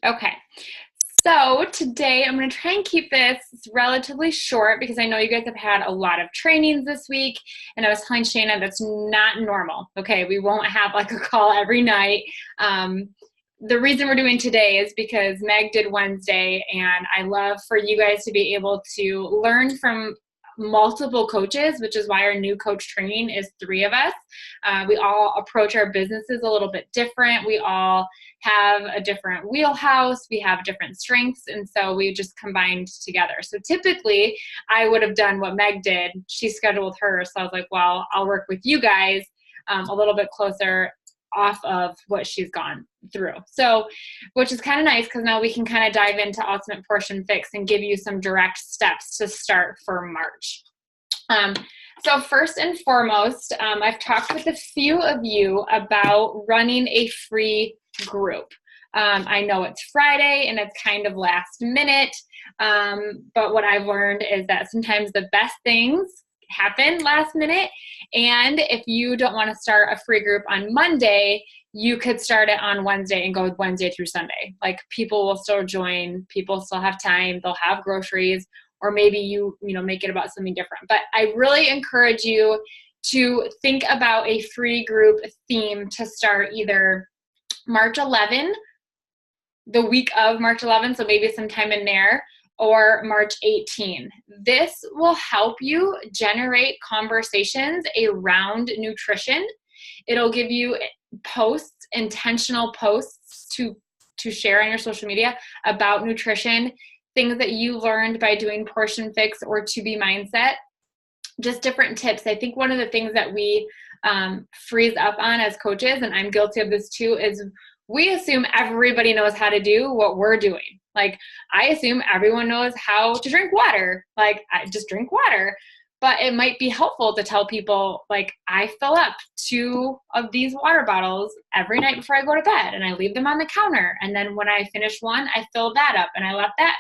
Okay. So today I'm going to try and keep this relatively short because I know you guys have had a lot of trainings this week, and I was telling Shayna that's not normal. Okay, we won't have like a call every night. The reason we're doing today is because Meg did Wednesday, and I love for you guys to be able to learn from multiple coaches, which is why our new coach training is 3 of us. We all approach our businesses a little bit different. We all have a different wheelhouse. We have different strengths. And so we just combined together. So typically I would have done what Meg did. She scheduled hers. So I was like, well, I'll work with you guys a little bit closer off of what she's gone through. So, which is kind of nice because now we can kind of dive into Ultimate Portion Fix and give you some direct steps to start for March. So first and foremost, I've talked with a few of you about running a free group. I know it's Friday and it's kind of last minute, but what I've learned is that sometimes the best things happen last minute. And if you don't want to start a free group on Monday, you could start it on Wednesday and go Wednesday through Sunday. Like people will still join, people still have time, they'll have groceries, or maybe you make it about something different. But I really encourage you to think about a free group theme to start either March 11, the week of March 11, so maybe sometime in there, or March 18. This will help you generate conversations around nutrition. It'll give you posts, intentional posts to share on your social media about nutrition, things that you learned by doing Portion Fix or To Be Mindset, just different tips. I think one of the things that we freeze up on as coaches, and I'm guilty of this too, is we assume everybody knows how to do what we're doing. Like, I assume everyone knows how to drink water. Like, I just drink water. But it might be helpful to tell people, like, I fill up 2 of these water bottles every night before I go to bed, and I leave them on the counter. And then when I finish one, I fill that up, and I let that.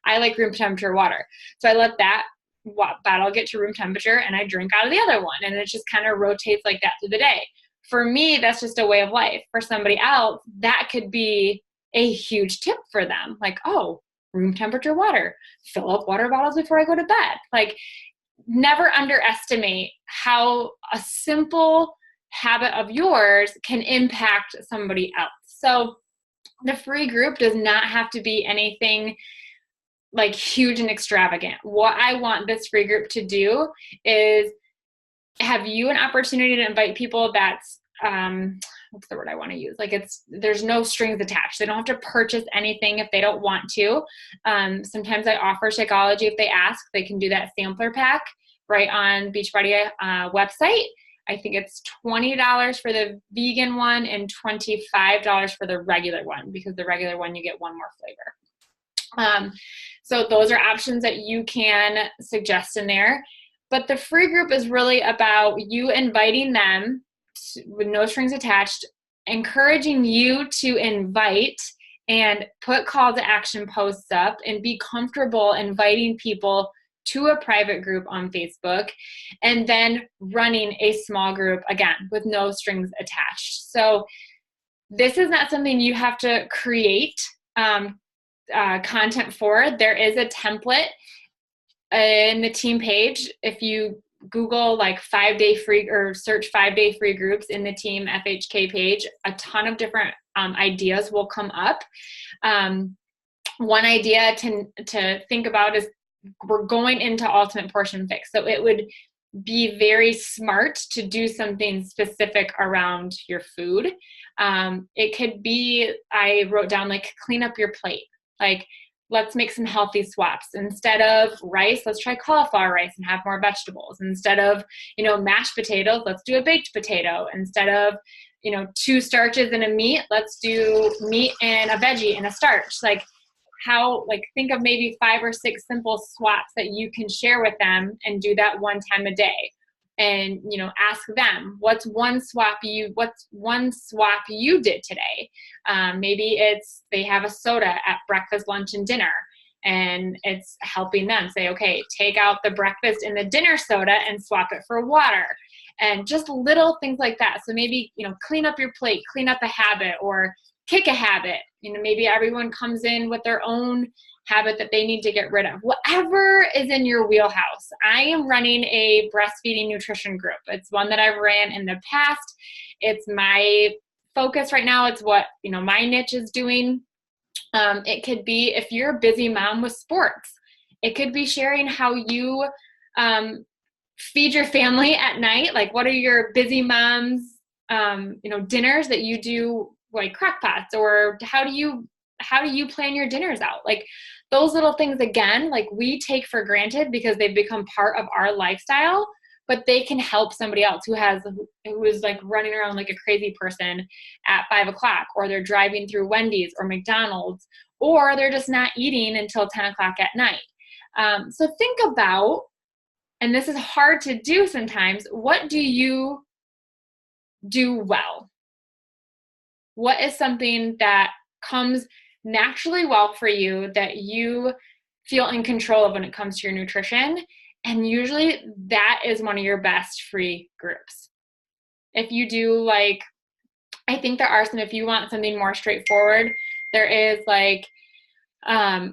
I like room temperature water. So I let that bottle get to room temperature, and I drink out of the other one. And it just kind of rotates like that through the day. For me, that's just a way of life. For somebody else, that could be a huge tip for them. Like, oh, room temperature water, fill up water bottles before I go to bed. Like, never underestimate how a simple habit of yours can impact somebody else. So the free group does not have to be anything like huge and extravagant. What I want this free group to do is have you an opportunity to invite people that's, what's the word I want to use? Like, there's no strings attached. They don't have to purchase anything if they don't want to. Sometimes I offer Shakeology if they ask. They can do that sampler pack right on Beachbody website. I think it's $20 for the vegan one and $25 for the regular one, because the regular one you get one more flavor. So those are options that you can suggest in there. But the free group is really about you inviting them with no strings attached, encouraging you to invite and put call to action posts up and be comfortable inviting people to a private group on Facebook, and then running a small group, again, with no strings attached. So this is not something you have to create content for. There is a template in the team page. If you Google like 5-day free or search 5-day free groups in the team FHK page, a ton of different ideas will come up. One idea to think about is we're going into Ultimate Portion Fix. So it would be very smart to do something specific around your food. It could be, I wrote down like clean up your plate. Like, let's make some healthy swaps. Instead of rice, let's try cauliflower rice and have more vegetables. Instead of, mashed potatoes, let's do a baked potato. Instead of, 2 starches and a meat, let's do meat and a veggie and a starch. Think of maybe 5 or 6 simple swaps that you can share with them, and do that one time a day. And, ask them, what's one swap you did today? Maybe it's they have a soda at breakfast, lunch, and dinner, and it's helping them say, okay, take out the breakfast and the dinner soda and swap it for water. And just little things like that. So maybe, clean up your plate, clean up a habit, or kick a habit. Maybe everyone comes in with their own habit that they need to get rid of. Whatever is in your wheelhouse. I am running a breastfeeding nutrition group. It's one that I've ran in the past. It's my focus right now. It's what, my niche is doing. It could be if you're a busy mom with sports. It could be sharing how you feed your family at night. Like, what are your busy moms, dinners that you do, like crock pots, or how do you plan your dinners out? Like those little things, again, like we take for granted because they've become part of our lifestyle, but they can help somebody else who is like running around like a crazy person at 5 o'clock, or they're driving through Wendy's or McDonald's, or they're just not eating until 10 o'clock at night. So think about, and this is hard to do sometimes, what do you do well? What is something that comes naturally well for you that you feel in control of when it comes to your nutrition? And usually that is one of your best free groups. If you do I think there are some, if you want something more straightforward, there is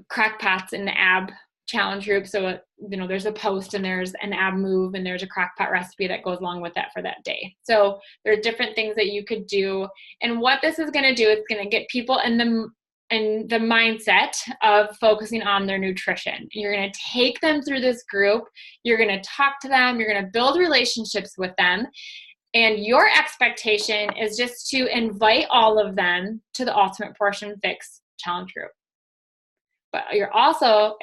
crock pots in the ab challenge group. So, there's a post and there's an ab move and there's a crock pot recipe that goes along with that for that day. So there are different things that you could do. And what this is going to do, it's going to get people in the mindset of focusing on their nutrition. You're going to take them through this group. You're going to talk to them. You're going to build relationships with them. And your expectation is just to invite all of them to the Ultimate Portion Fix challenge group. But your also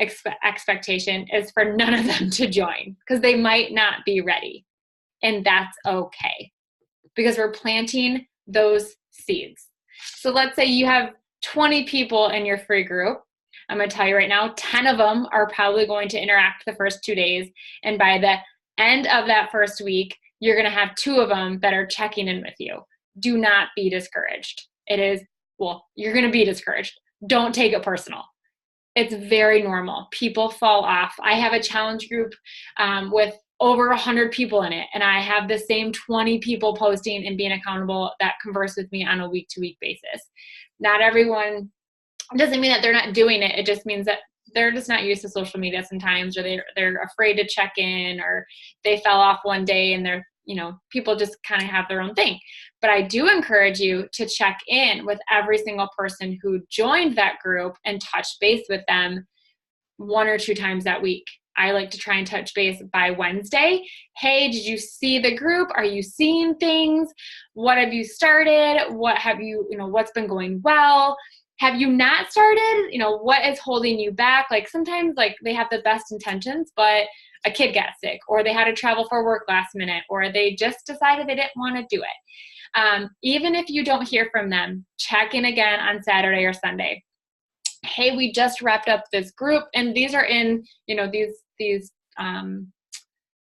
expectation is for none of them to join because they might not be ready. And that's okay because we're planting those seeds. So let's say you have 20 people in your free group. I'm going to tell you right now, 10 of them are probably going to interact the first 2 days. And by the end of that first week, you're going to have 2 of them that are checking in with you. Do not be discouraged. You're going to be discouraged. Don't take it personal. It's very normal. People fall off. I have a challenge group with over 100 people in it, and I have the same 20 people posting and being accountable that converse with me on a week-to-week basis. Not everyone, doesn't mean that they're not doing it. It just means that they're just not used to social media sometimes, or they're afraid to check in, or they fell off one day and they're, people just kind of have their own thing. But I do encourage you to check in with every single person who joined that group and touch base with them 1 or 2 times that week. I like to try and touch base by Wednesday. Hey, did you see the group? Are you seeing things? What have you started? What have you, what's been going well? Have you not started? What is holding you back? Like sometimes they have the best intentions, but a kid got sick, or they had to travel for work last minute, or they just decided they didn't want to do it. Even if you don't hear from them, check in again on Saturday or Sunday. Hey, we just wrapped up this group, and these are in, these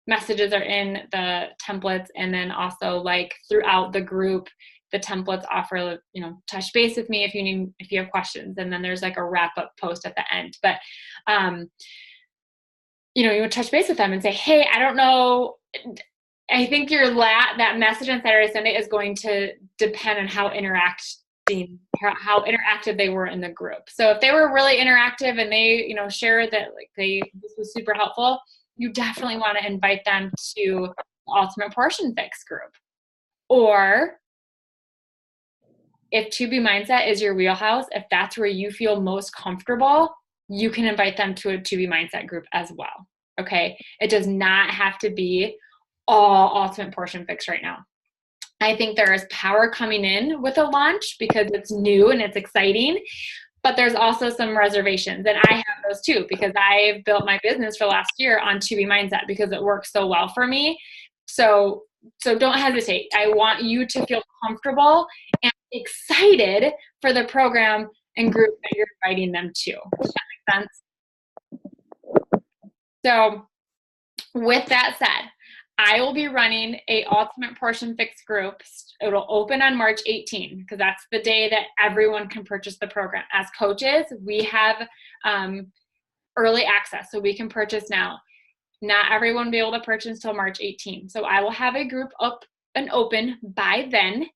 messages are in the templates, and then also throughout the group, the templates offer, touch base with me if you have questions, and then there's a wrap up post at the end. But you would touch base with them and say, hey, I don't know. I think that message on Saturday, Sunday is going to depend on how interactive they were in the group. So if they were really interactive and they, shared that this was super helpful, you definitely want to invite them to the Ultimate Portion Fix group. Or if 2B Mindset is your wheelhouse, if that's where you feel most comfortable, you can invite them to a 2B Mindset group as well. Okay. It does not have to be all Ultimate Portion Fix right now. I think there is power coming in with a launch because it's new and it's exciting, but there's also some reservations, and I have those too because I've built my business for last year on 2B Mindset because it works so well for me. So don't hesitate. I want you to feel comfortable and excited for the program and group that you're inviting them to. Does that make sense? So with that said, I will be running a Ultimate Portion Fix group. It'll open on March 18th because that's the day that everyone can purchase the program. As coaches, we have early access, so we can purchase now. Not everyone will be able to purchase until March 18th. So I will have a group up and open by then,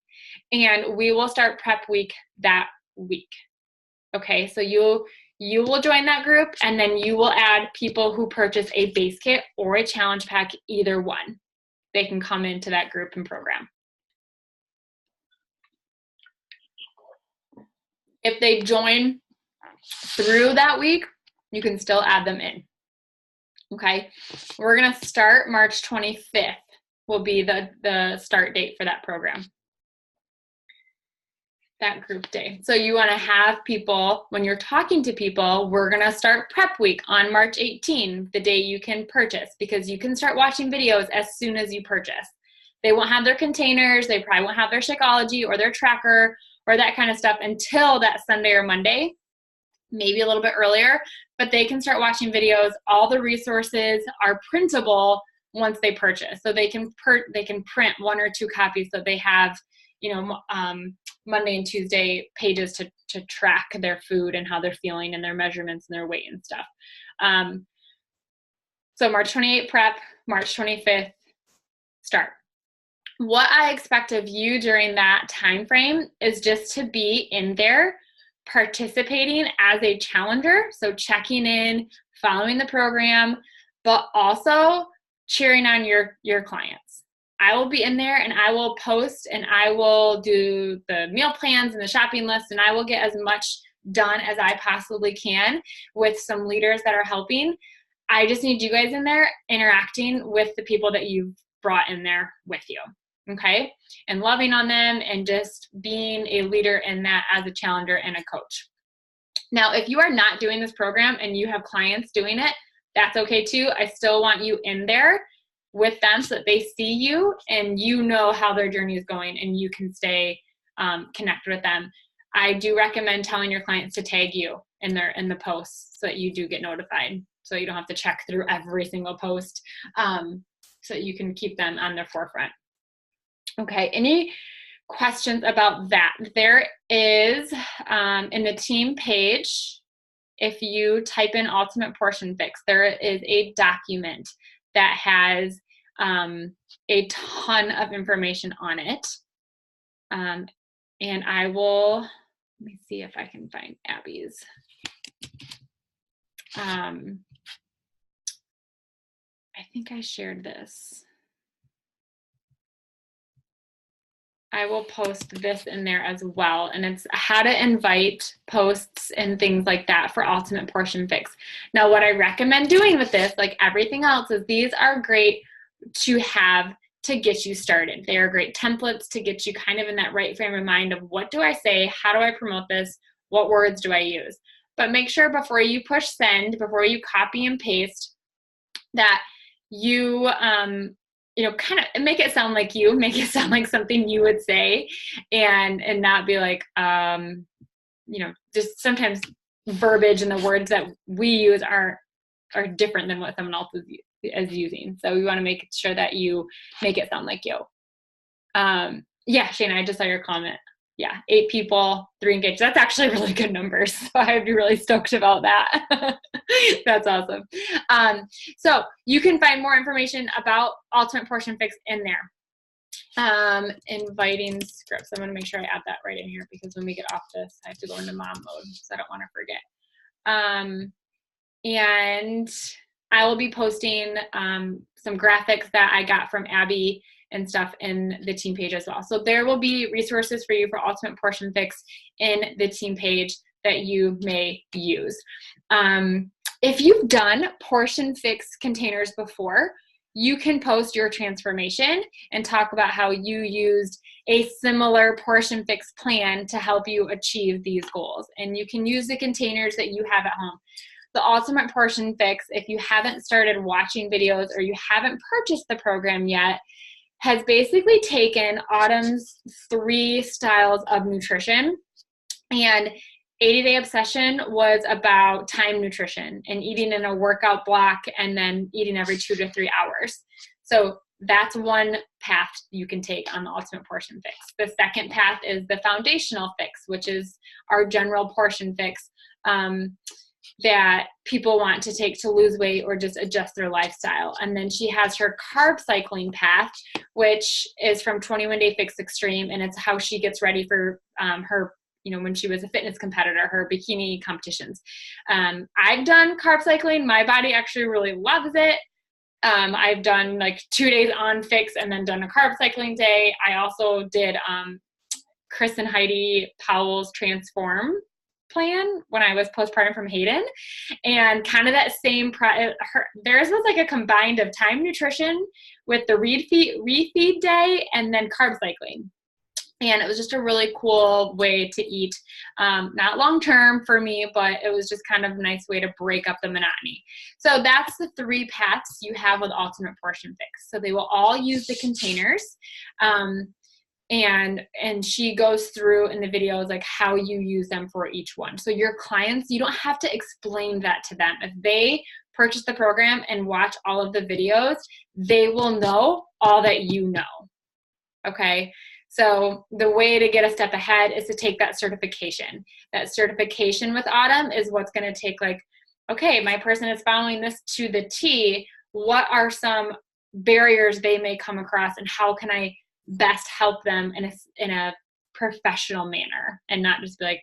and we will start prep week that week. Okay, so you will join that group, and then you will add people who purchase a base kit or a challenge pack, either one. They can come into that group and program. If they join through that week, you can still add them in. Okay, we're gonna start March 25th will be the start date for that program, that group day. So you wanna have people, when you're talking to people, we're gonna start prep week on March 18th, the day you can purchase, because you can start watching videos as soon as you purchase. They won't have their containers, they probably won't have their Shakeology or their tracker or that kind of stuff until that Sunday or Monday, maybe a little bit earlier, but they can start watching videos. All the resources are printable once they purchase. So they can print 1 or 2 copies so they have, you know, Monday and Tuesday pages to track their food and how they're feeling and their measurements and their weight and stuff. So March 28th prep, March 25th start. What I expect of you during that time frame is just to be in there participating as a challenger, so checking in, following the program, but also cheering on your clients. I will be in there and I will post and I will do the meal plans and the shopping list, and I will get as much done as I possibly can with some leaders that are helping. I just need you guys in there interacting with the people that you've brought in there with you. Okay, and loving on them and just being a leader in that as a challenger and a coach. Now, if you are not doing this program and you have clients doing it, that's okay too. I still want you in there with them so that they see you and you know how their journey is going and you can stay connected with them. I do recommend telling your clients to tag you in the posts so that you do get notified, so you don't have to check through every single post, so that you can keep them on their forefront. Okay, any questions about that? There is, in the team page, if you type in Ultimate Portion Fix, there is a document that has a ton of information on it. And I will, let me see if I can find Abby's. I think I shared this. I will post this in there as well, and it's how to invite posts and things like that for Ultimate Portion Fix. Now, what I recommend doing with this, like everything else, is these are great to have to get you started. They are great templates to get you kind of in that right frame of mind of what do I say, how do I promote this, what words do I use. But make sure before you push send, before you copy and paste, that you kind of make it sound like you, make it sound like something you would say, and not be like, just sometimes verbiage and the words that we use are different than what someone else is using. So we want to make sure that you make it sound like you. Yeah, Shana, I just saw your comment. Yeah, 8 people, 3 engaged. That's actually really good numbers. So I'd be really stoked about that. That's awesome. So you can find more information about Ultimate Portion Fix in there. Inviting scripts. I'm going to make sure I add that right in here, because when we get off this, I have to go into mom mode, so I don't want to forget. And I will be posting some graphics that I got from Abby and stuff in the team page as well. So there will be resources for you for Ultimate Portion Fix in the team page that you may use. If you've done Portion Fix containers before, you can post your transformation and talk about how you used a similar Portion Fix plan to help you achieve these goals. And you can use the containers that you have at home. The Ultimate Portion Fix, if you haven't started watching videos or you haven't purchased the program yet, has basically taken Autumn's 3 styles of nutrition, and 80-Day Obsession was about time nutrition and eating in a workout block and then eating every 2 to 3 hours. So that's one path you can take on the Ultimate Portion Fix. The second path is the Foundational Fix, which is our general portion fix that people want to take to lose weight or just adjust their lifestyle. And then she has her carb cycling path, which is from 21 Day Fix Extreme, and it's how she gets ready for her when she was a fitness competitor, her bikini competitions. I've done carb cycling. My body actually really loves it. I've done like 2 days on fix and then done a carb cycling day. I also did Chris and Heidi Powell's Transform plan when I was postpartum from Hayden, and kind of that same theirs was like a combined of time nutrition with the refeed day and then carb cycling. And it was just a really cool way to eat, not long term for me, but it was just kind of a nice way to break up the monotony. So that's the 3 paths you have with Ultimate Portion Fix. So they will all use the containers. And she goes through in the videos like how you use them for each one. So your clients, you don't have to explain that to them. If they purchase the program and watch all of the videos, they will know all that you know. Okay. So the way to get a step ahead is to take that certification. That certification with Autumn is what's going to take like, okay, my person is following this to the T. What are some barriers they may come across, and how can I best help them in a professional manner, and not just be like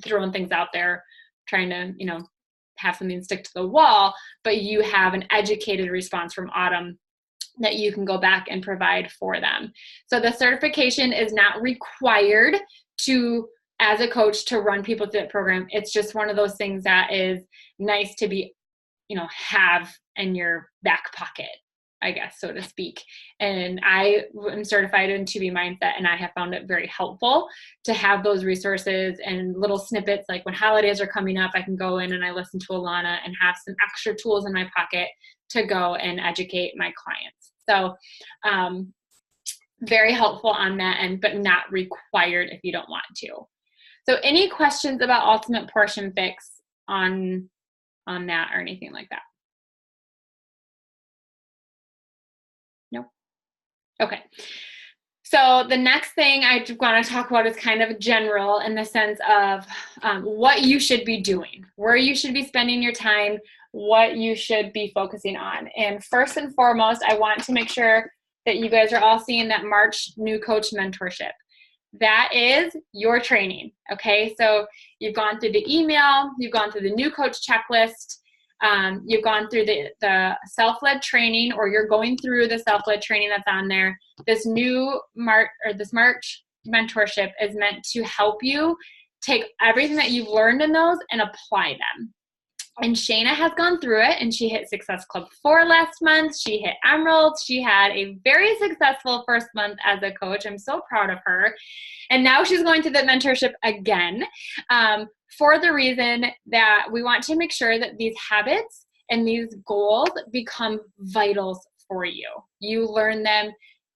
throwing things out there, trying to, have something stick to the wall, but you have an educated response from Autumn that you can go back and provide for them. So the certification is not required as a coach to run people through that program. It's just one of those things that is nice to be, have in your back pocket, I guess, so to speak. And I am certified in 2B Mindset, and I have found it very helpful to have those resources and little snippets. Like when holidays are coming up, I can go in and I listen to Alana and have some extra tools in my pocket to go and educate my clients. So very helpful on that end, but not required if you don't want to. So any questions about Ultimate Portion Fix on that or anything like that? No? Okay. So the next thing I want to talk about is kind of general in the sense of what you should be doing, where you should be spending your time, what you should be focusing on. And first and foremost, I want to make sure that you guys are all seeing that March New Coach Mentorship. That is your training, okay? So you've gone through the email, you've gone through the New Coach checklist, you've gone through the self-led training, or you're going through the self-led training that's on there. This March mentorship is meant to help you take everything that you've learned in those and apply them. And Shayna has gone through it, and she hit Success Club 4 last month. She hit Emerald. She had a very successful first month as a coach. I'm so proud of her. And now she's going to the mentorship again, for the reason that we want to make sure that these habits and these goals become vitals for you. You learn them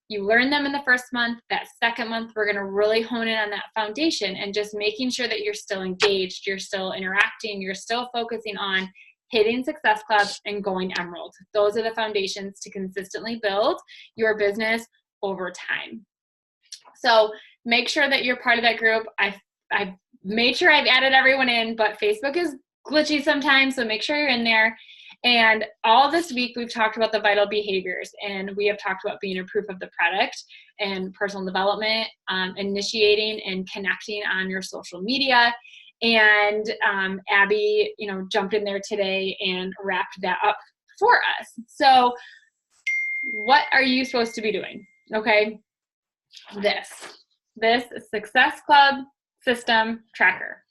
in the first month. That second month, we're going to really hone in on that foundation and just making sure that you're still engaged, you're still interacting, you're still focusing on hitting Success Club and going Emerald. Those are the foundations to consistently build your business over time. So make sure that you're part of that group. I've made sure I've added everyone in, but Facebook is glitchy sometimes, so make sure you're in there. And all this week, we've talked about the vital behaviors, and we have talked about being a proof of the product and personal development, initiating and connecting on your social media. And Abby, jumped in there today and wrapped that up for us. So what are you supposed to be doing? Okay. This Success Club system tracker.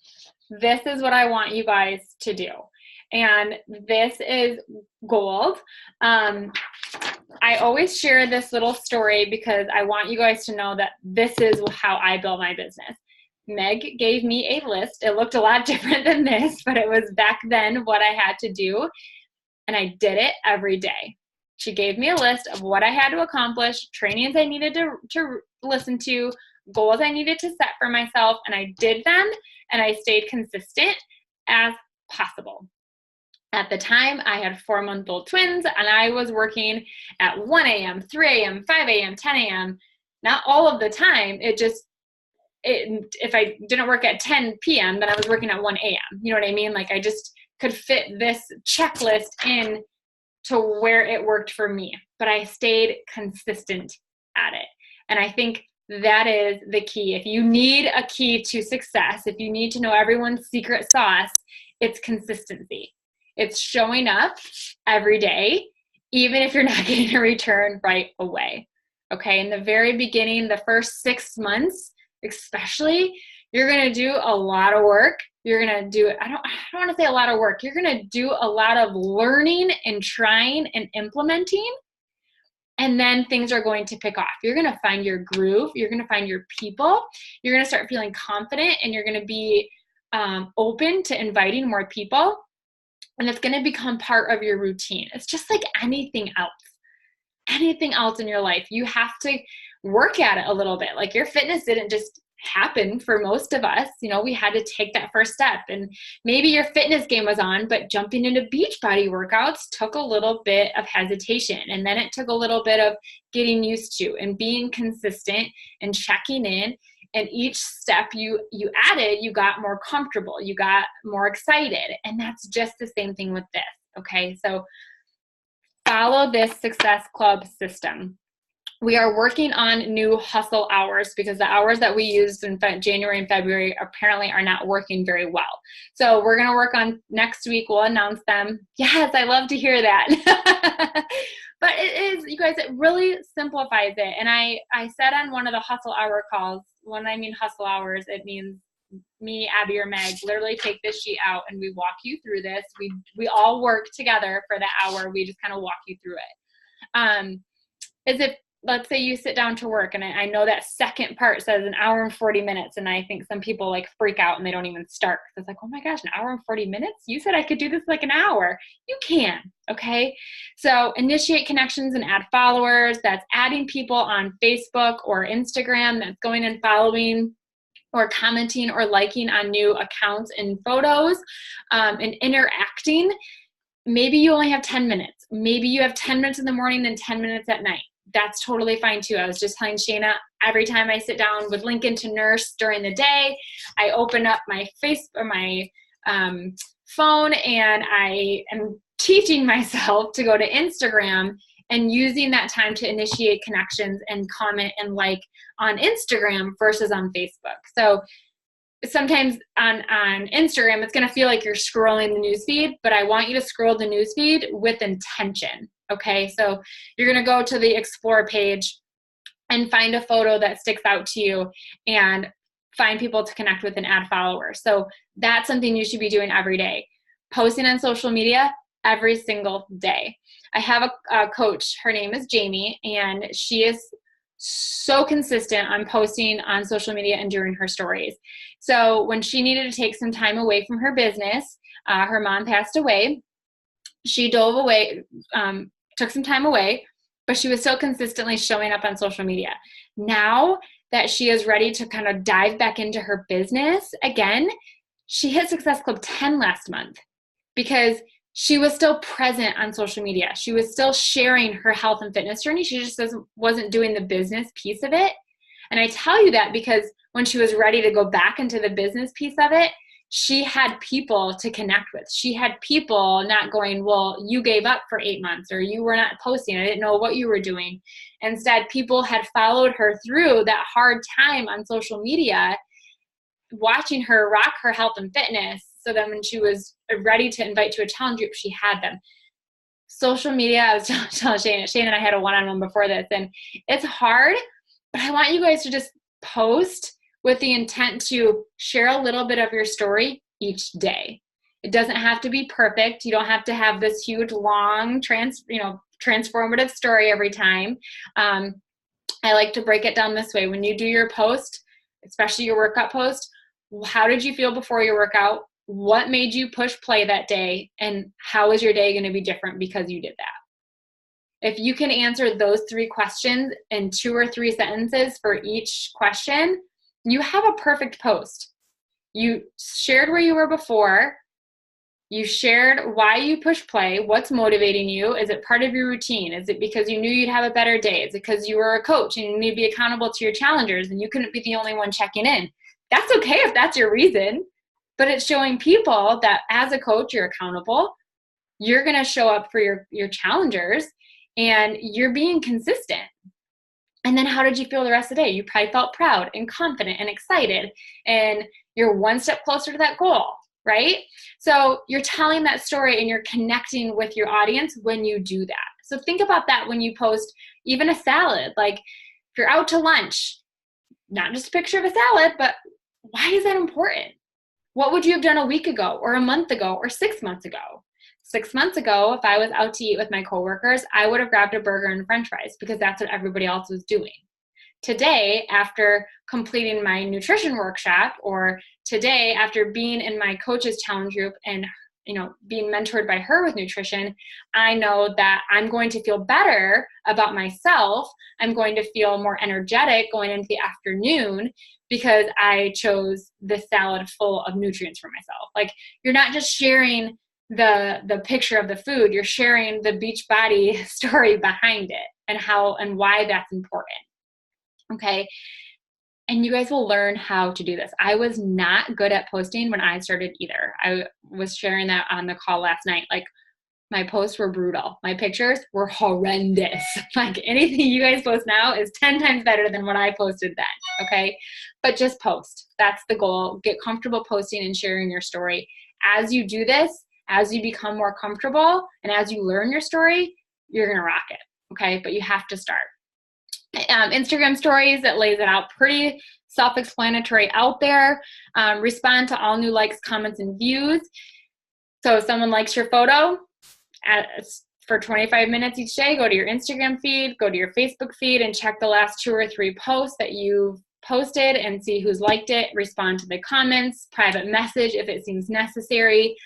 This is what I want you guys to do. And this is gold. I always share this little story because I want you guys to know that this is how I built my business. Meg gave me a list. It looked a lot different than this, but it was back then what I had to do. And I did it every day. She gave me a list of what I had to accomplish, trainings I needed to listen to, goals I needed to set for myself, and I did them, and I stayed consistent as possible. At the time, I had 4-month-old twins, and I was working at 1 a.m., 3 a.m., 5 a.m., 10 a.m. Not all of the time. If I didn't work at 10 p.m., then I was working at 1 a.m. You know what I mean? Like I just could fit this checklist in to where it worked for me, but I stayed consistent at it. And I think That is the key. If you need a key to success, if you need to know everyone's secret sauce, it's consistency. It's showing up every day, even if you're not getting a return right away. Okay, in the very beginning, the first 6 months, especially, you're going to do a lot of work. You're going to do, I don't want to say a lot of work. You're going to do a lot of learning and trying and implementing. And then things are going to pick off. You're going to find your groove. You're going to find your people. You're going to start feeling confident, and you're going to be open to inviting more people. And it's going to become part of your routine. It's just like anything else. Anything else in your life. You have to work at it a little bit. Like, your fitness didn't just happen for most of us. You know, we had to take that first step. And maybe your fitness game was on, but jumping into Beachbody workouts took a little bit of hesitation. And then it took a little bit of getting used to and being consistent and checking in. And each step you added, you got more comfortable, you got more excited. And that's just the same thing with this. Okay, so follow this Success Club system. We are working on new hustle hours because the hours that we used in January and February apparently are not working very well. So we're going to work on next week. We'll announce them. Yes, I love to hear that. But it is, you guys, it really simplifies it. And I said on one of the hustle hour calls, when I mean hustle hours, it means me, Abby, or Meg literally take this sheet out and we walk you through this. We all work together for the hour. We just kind of walk you through it. As if, let's say you sit down to work, and I know that second part says an hour and 40 minutes. And I think some people like freak out and they don't even start. It's like, oh my gosh, an hour and 40 minutes? You said I could do this like an hour. You can, okay? So initiate connections and add followers. That's adding people on Facebook or Instagram. That's going and following or commenting or liking on new accounts and photos, and interacting. Maybe you only have 10 minutes. Maybe you have 10 minutes in the morning and 10 minutes at night. That's totally fine too. I was just telling Shayna, every time I sit down with Lincoln to nurse during the day, I open up my phone, and I am teaching myself to go to Instagram and using that time to initiate connections and comment and like on Instagram versus on Facebook. So sometimes on Instagram, it's going to feel like you're scrolling the newsfeed, but I want you to scroll the newsfeed with intention. Okay, so you're going to go to the Explore page and find a photo that sticks out to you and find people to connect with and add followers. So that's something you should be doing every day. Posting on social media every single day. I have a coach, her name is Jamie, and she is so consistent on posting on social media and doing her stories. So when she needed to take some time away from her business, her mom passed away. She dove away, took some time away, but she was still consistently showing up on social media. Now that she is ready to kind of dive back into her business again, she hit Success Club 10 last month because she was still present on social media. She was still sharing her health and fitness journey. She just wasn't doing the business piece of it. And I tell you that because when she was ready to go back into the business piece of it, she had people to connect with. She had people not going, well, you gave up for 8 months, or you were not posting. I didn't know what you were doing. Instead, people had followed her through that hard time on social media, watching her rock her health and fitness. So then when she was ready to invite to a challenge group, she had them. Social media, I was telling Shane and I had a one-on-one before this, and it's hard, but I want you guys to just post with the intent to share a little bit of your story each day. It doesn't have to be perfect. You don't have to have this huge, long, transformative story every time. I like to break it down this way. When you do your post, especially your workout post, how did you feel before your workout? What made you push play that day? And how is your day going to be different because you did that? If you can answer those 3 questions in 2 or 3 sentences for each question, you have a perfect post. You shared where you were before. You shared why you push play. What's motivating you? Is it part of your routine? Is it because you knew you'd have a better day? Is it because you were a coach and you need to be accountable to your challengers and you couldn't be the only one checking in? That's okay if that's your reason, but it's showing people that as a coach, you're accountable. You're going to show up for your challengers, and you're being consistent. And then how did you feel the rest of the day? You probably felt proud and confident and excited, and you're one step closer to that goal, right? So you're telling that story and you're connecting with your audience when you do that. So think about that when you post even a salad. Like if you're out to lunch, not just a picture of a salad, but why is that important? What would you have done a week ago or a month ago or 6 months ago? 6 months ago, if I was out to eat with my coworkers, I would have grabbed a burger and french fries because that's what everybody else was doing. Today, after completing my nutrition workshop, or today after being in my coach's challenge group and being mentored by her with nutrition, I know that I'm going to feel better about myself. I'm going to feel more energetic going into the afternoon because I chose this salad full of nutrients for myself. Like, you're not just sharing the picture of the food, you're sharing the Beachbody story behind it and how and why that's important. Okay. And you guys will learn how to do this. I was not good at posting when I started either. I was sharing that on the call last night. Like, my posts were brutal. My pictures were horrendous. Like, anything you guys post now is 10 times better than what I posted then. Okay. But just post. That's the goal. Get comfortable posting and sharing your story. As you do this, as you become more comfortable and as you learn your story, you're going to rock it. Okay. But you have to start. Instagram stories, that lays it out pretty self-explanatory out there. Respond to all new likes, comments, and views. So if someone likes your photo for 25 minutes each day, go to your Instagram feed, go to your Facebook feed, and check the last 2 or 3 posts that you've posted and see who's liked it. Respond to the comments, private message if it seems necessary.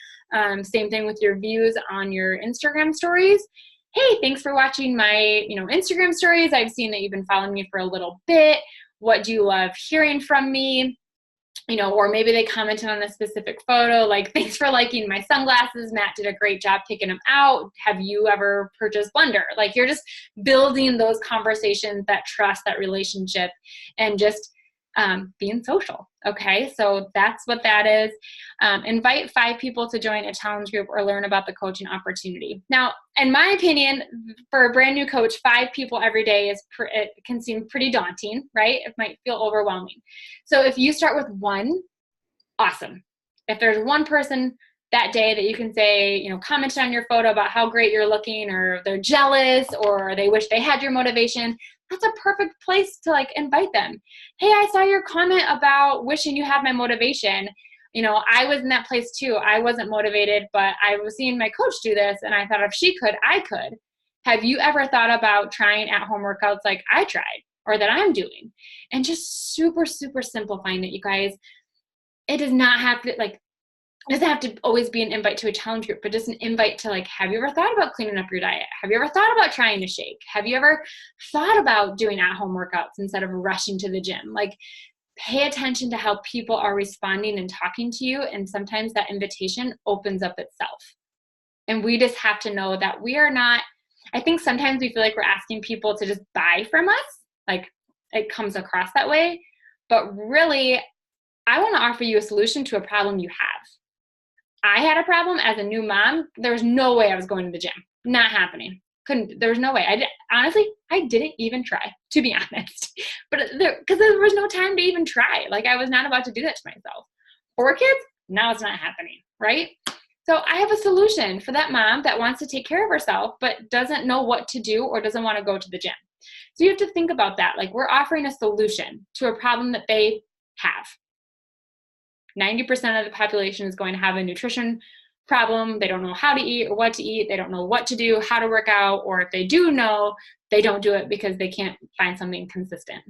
Same thing with your views on your Instagram stories. Hey, thanks for watching my, Instagram stories. I've seen that you've been following me for a little bit. What do you love hearing from me? Or maybe they commented on a specific photo, like, thanks for liking my sunglasses. Matt did a great job picking them out. Have you ever purchased Blender? Like, you're just building those conversations, that trust, that relationship, and just being social. Okay, so that's what that is. Invite 5 people to join a challenge group or learn about the coaching opportunity. Now, in my opinion, for a brand new coach, 5 people every day it can seem pretty daunting, right? It might feel overwhelming. So if you start with 1, awesome. If there's 1 person that day that you can say, comment on your photo about how great you're looking, or they're jealous, or they wish they had your motivation, that's a perfect place to invite them. Hey, I saw your comment about wishing you had my motivation. I was in that place too. I wasn't motivated, but I was seeing my coach do this, and I thought if she could, I could. Have you ever thought about trying at-home workouts like I tried or that I'm doing? And just super, super simplifying it, you guys. It does not have to, it doesn't have to always be an invite to a challenge group, but just an invite to have you ever thought about cleaning up your diet? Have you ever thought about trying to shake? Have you ever thought about doing at-home workouts instead of rushing to the gym? Pay attention to how people are responding and talking to you, and sometimes that invitation opens up itself. And we just have to know that we are not, I think sometimes we feel like we're asking people to just buy from us. It comes across that way. But really, I want to offer you a solution to a problem you have. I had a problem as a new mom. There was no way I was going to the gym. Not happening. There was no way. I didn't even try, to be honest. But because there was no time to even try. I was not about to do that to myself. 4 kids, now it's not happening, right? So I have a solution for that mom that wants to take care of herself, but doesn't know what to do or doesn't want to go to the gym. So you have to think about that. We're offering a solution to a problem that they have. 90% of the population is going to have a nutrition problem. They don't know how to eat or what to eat. They don't know what to do, how to work out, or if they do know, they don't do it because they can't find something consistent.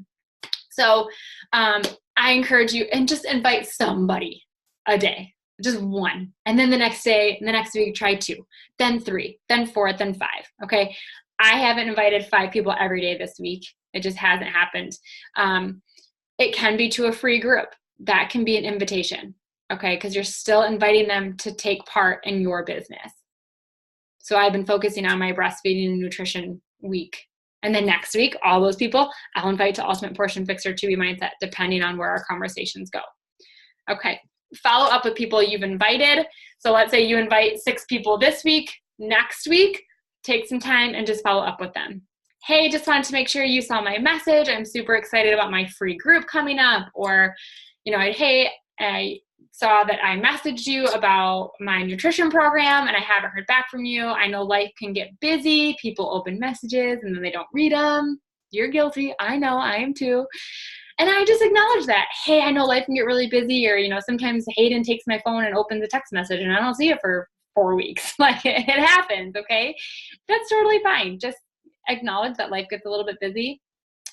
So I encourage you, and just invite somebody a day, just 1. And then the next day, and the next week, try 2, then 3, then 4, then 5. Okay. I haven't invited 5 people every day this week. It just hasn't happened. It can be to a free group. That can be an invitation, okay? Because you're still inviting them to take part in your business. So I've been focusing on my breastfeeding and nutrition week. And then next week, all those people, I'll invite to Ultimate Portion Fixer 2B Mindset, depending on where our conversations go. Okay, follow up with people you've invited. So let's say you invite 6 people this week. Next week, take some time and just follow up with them. hey, just wanted to make sure you saw my message. I'm super excited about my free group coming up. Or, hey, I saw that I messaged you about my nutrition program and I haven't heard back from you. I know life can get busy. People open messages and then they don't read them. You're guilty. I know, I am too. And I just acknowledge that. Hey, I know life can get really busy, or, sometimes Hayden takes my phone and opens a text message and I don't see it for 4 weeks. Like, it happens, okay? That's totally fine. Just acknowledge that life gets a little bit busy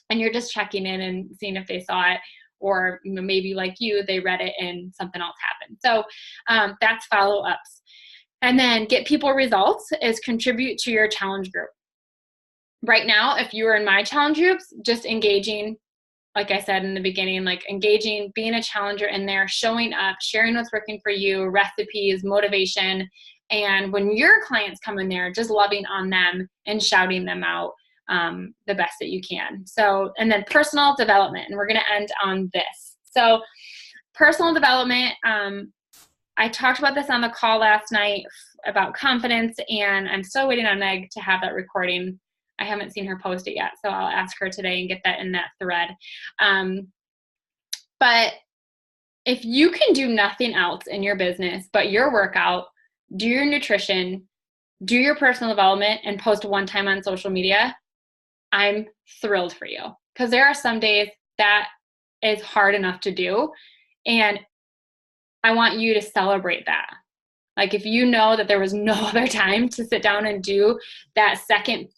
and you're just checking in and seeing if they saw it, or maybe like you, they read it and something else happened. So that's follow-ups. And then get people results is contribute to your challenge group. Right now, if you are in my challenge groups, just engaging, like I said in the beginning, like engaging, being a challenger in there, showing up, sharing what's working for you, recipes, motivation. And when your clients come in there, just loving on them and shouting them out the best that you can. So, and then personal development, and we're going to end on this. So personal development, I talked about this on the call last night about confidence, and I'm still waiting on Meg to have that recording. I haven't seen her post it yet, so I'll ask her today and get that in that thread. But if you can do nothing else in your business but your workout, do your nutrition, do your personal development, and post one time on social media, I'm thrilled for you. Because there are some days that is hard enough to do, and I want you to celebrate that. Like, if you know that there was no other time to sit down and do that second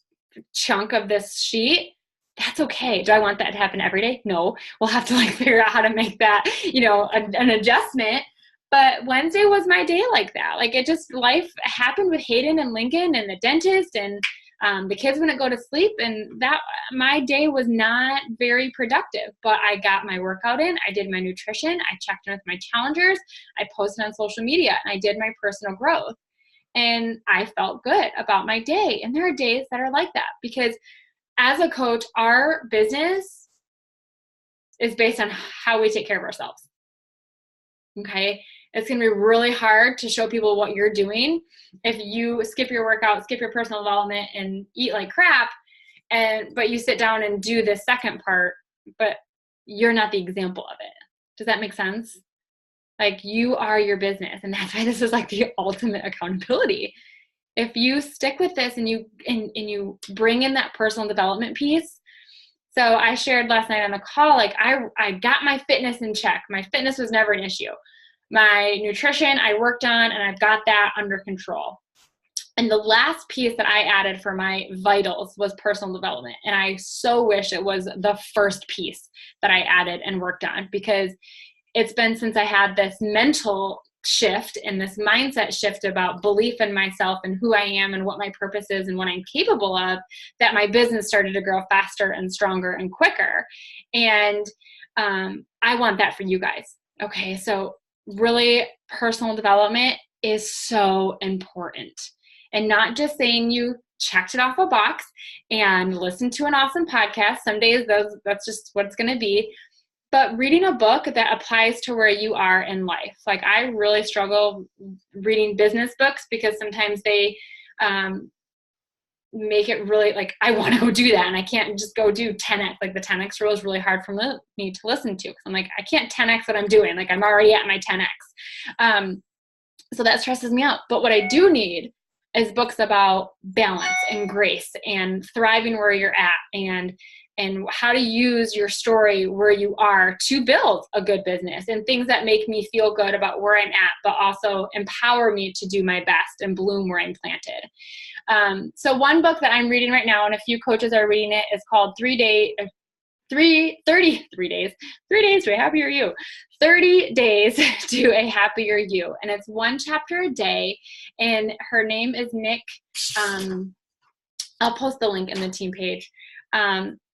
chunk of this sheet, that's okay. Do I want that to happen every day? No. We'll have to figure out how to make that, an adjustment. But Wednesday was my day like that. Like, it just, life happened with Hayden and Lincoln and the dentist, and the kids wouldn't go to sleep, and that my day was not very productive. But I got my workout in, I did my nutrition, I checked in with my challengers, I posted on social media, and I did my personal growth. And I felt good about my day. And there are days that are like that, because as a coach, our business is based on how we take care of ourselves. Okay? It's going to be really hard to show people what you're doing if you skip your workout, skip your personal development, and eat like crap, but you sit down and do the second part, but you're not the example of it. Does that make sense? Like, you are your business, and that's why this is like the ultimate accountability. If you stick with this and you bring in that personal development piece. So I shared last night on the call, like, I got my fitness in check. My fitness was never an issue. My nutrition I worked on, and I've got that under control. And the last piece that I added for my vitals was personal development. And I so wish it was the first piece that I added and worked on, because it's been since I had this mental shift and this mindset shift about belief in myself and who I am and what my purpose is and what I'm capable of, that my business started to grow faster and stronger and quicker. And I want that for you guys. Okay, so really, personal development is so important. And not just saying you checked it off a box and listened to an awesome podcast. Some days that's just what it's going to be. But reading a book that applies to where you are in life. Like, I really struggle reading business books, because sometimes they make it really like, I want to go do that, and I can't just go do 10x. Like, the 10x rule is really hard for me to listen to, because I'm like, I can't 10x what I'm doing. Like, I'm already at my 10x. So that stresses me out. But what I do need is books about balance and grace and thriving where you're at, and how to use your story where you are to build a good business, and things that make me feel good about where I'm at, but also empower me to do my best and bloom where I'm planted. So one book that I'm reading right now, and a few coaches are reading it, is called 3 days to a happier you. 30 days to a happier you. And it's one chapter a day. And her name is Nick. I'll post the link in the team page.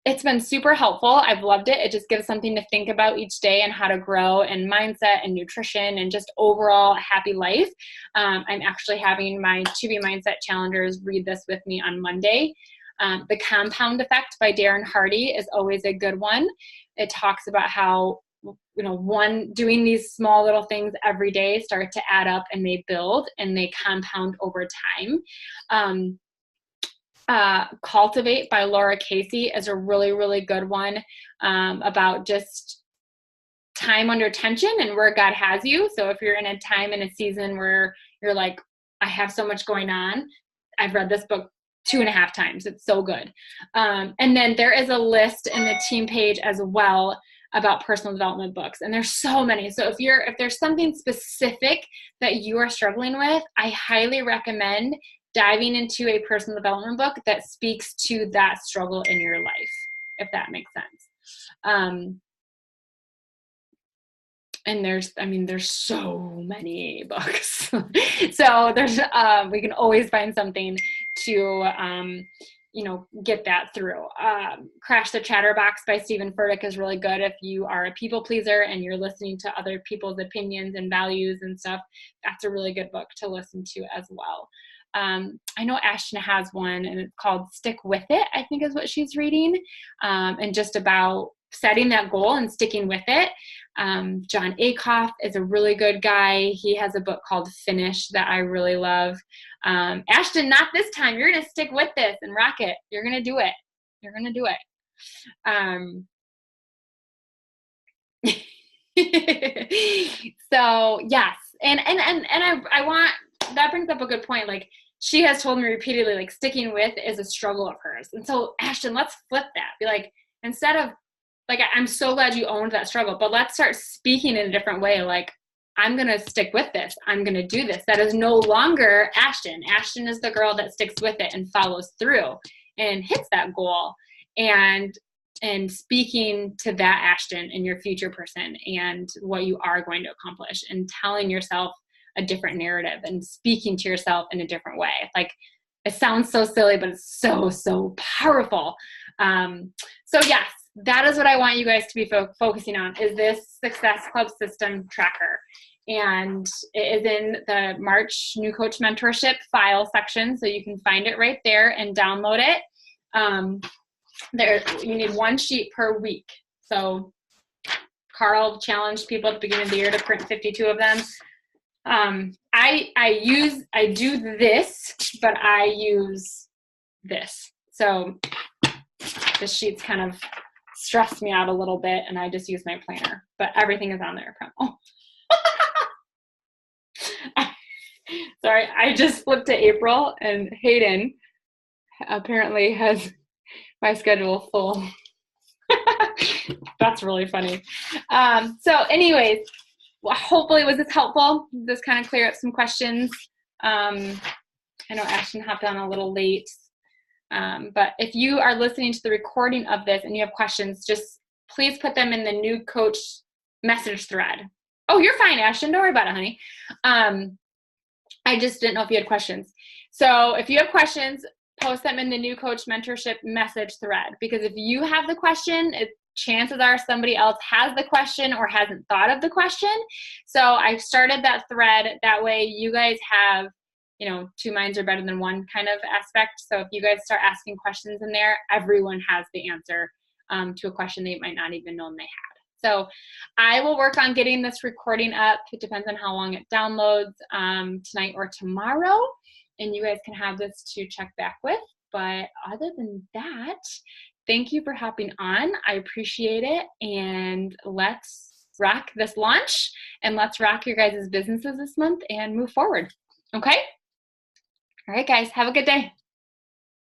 It's been super helpful. I've loved it. It just gives something to think about each day, and how to grow, and mindset and nutrition and just overall happy life. I'm actually having my To Be Mindset challengers read this with me on Monday. The Compound Effect by Darren Hardy is always a good one. It talks about how, doing these small little things every day start to add up, and they build and they compound over time. Cultivate by Laura Casey is a really, really good one about just time under tension and where God has you. So if you're in a time in a season where you're like, I have so much going on, I've read this book 2.5 times. It's so good. And then there is a list in the team page as well about personal development books. And there's so many. So if there's something specific that you are struggling with, I highly recommend diving into a personal development book that speaks to that struggle in your life, if that makes sense. And there's so many books. So we can always find something to, get that through. Crash the Chatterbox by Stephen Furtick is really good if you are a people pleaser and you're listening to other people's opinions and values and stuff. That's a really good book to listen to as well. I know Ashton has one, and it's called Stick With It, I think is what she's reading, and just about setting that goal and sticking with it. John Acuff is a really good guy. He has a book called Finish that I really love. Ashton, not this time. You're going to stick with this and rock it. You're going to do it. You're going to do it. So yes. And I want, that brings up a good point. Like, she has told me repeatedly, like, sticking with is a struggle of hers. And so Ashton, let's flip that. Be like, instead of, like, I'm so glad you owned that struggle, but let's start speaking in a different way. Like, I'm going to stick with this. I'm going to do this. That is no longer Ashton. Ashton is the girl that sticks with it and follows through and hits that goal, and speaking to that Ashton in your future person and what you are going to accomplish, and telling yourself a different narrative and speaking to yourself in a different way. Like, it sounds so silly, but it's so, so powerful. So yes, that is what I want you guys to be focusing on, is this Success Club system tracker. And it is in the March New Coach Mentorship file section, so you can find it right there and download it. You need 1 sheet per week. So Carl challenged people at the beginning of the year to print 52 of them. I do this, but I use this. So the sheets kind of stress me out a little bit, and I just use my planner, but everything is on there. Oh. Sorry, I just flipped to April, and Hayden apparently has my schedule full. That's really funny. So anyways, well, hopefully was this helpful. This kind of clear up some questions. I know Ashton hopped on a little late. But if you are listening to the recording of this and you have questions, just please put them in the new coach message thread. Oh, you're fine, Ashton. Don't worry about it, honey. I just didn't know if you had questions. So if you have questions, post them in the new coach mentorship message thread, because if you have the question, chances are somebody else has the question or hasn't thought of the question. So I started that thread. That way you guys have, 2 minds are better than one kind of aspect. So if you guys start asking questions in there, everyone has the answer to a question they might not even know they had. So I will work on getting this recording up. It depends on how long it downloads, tonight or tomorrow. And you guys can have this to check back with. But other than that, thank you for hopping on. I appreciate it. And let's rock this launch, and let's rock your guys' businesses this month and move forward. Okay? All right, guys, have a good day.